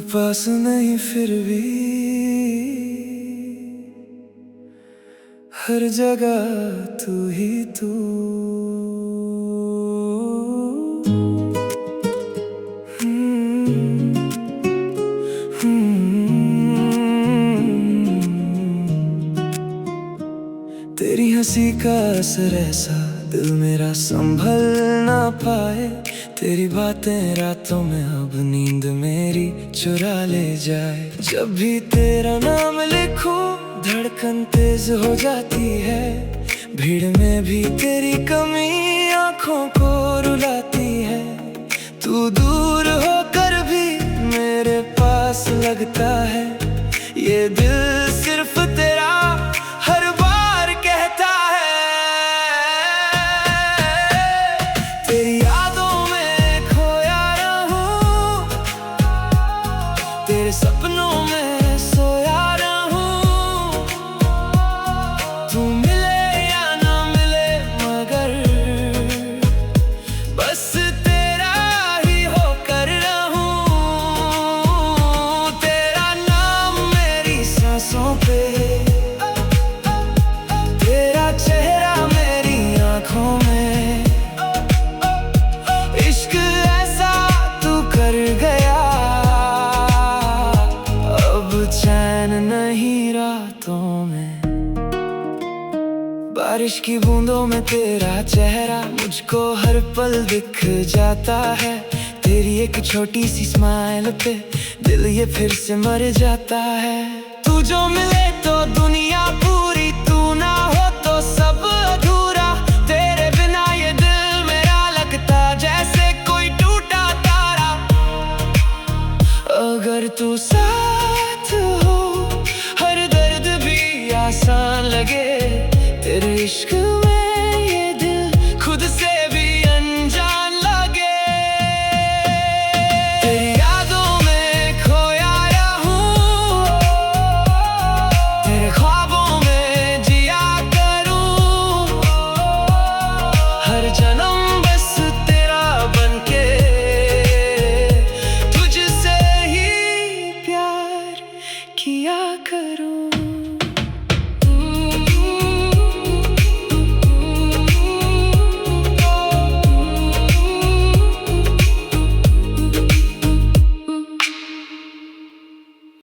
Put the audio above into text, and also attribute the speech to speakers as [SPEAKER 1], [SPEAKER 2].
[SPEAKER 1] पास नहीं फिर भी हर जगह तू ही तू। तेरी हंसी का असर ऐसा दिल मेरा संभल ना पाए। तेरी बातें रातों में अब नींद मेरी चुरा ले जाए। जब भी तेरा नाम लिखूं धड़कन तेज हो जाती है। भीड़ में भी तेरी कमी आंखों को रुलाती है। तू दूर होकर भी मेरे पास लगता है। ये दिल सिर्फ तेरा हर बार कहता है। तेरी यादों में खोया रहूं, तेरे सपनों में सोया रहूं। तू मिले या ना मिले मगर बस तेरा ही होकर रहूं। तेरा नाम मेरी सांसों पे, तेरा चेहरा मेरी आंखों में। इश्क ऐसा तू कर गया, अब चैन नहीं रातों में। बारिश की बूंदों में तेरा चेहरा मुझको हर पल दिख जाता है। तेरी एक छोटी सी स्माइल पे दिल ये फिर से मर जाता है। तू जो मिले तो दुनिया पूरी, तू ना हो तो सब अधूरा। तेरे बिना ये दिल मेरा लगता जैसे कोई टूटा तारा। अगर तू साथ हो हर दर्द भी आसान लगे। तेरे इश्क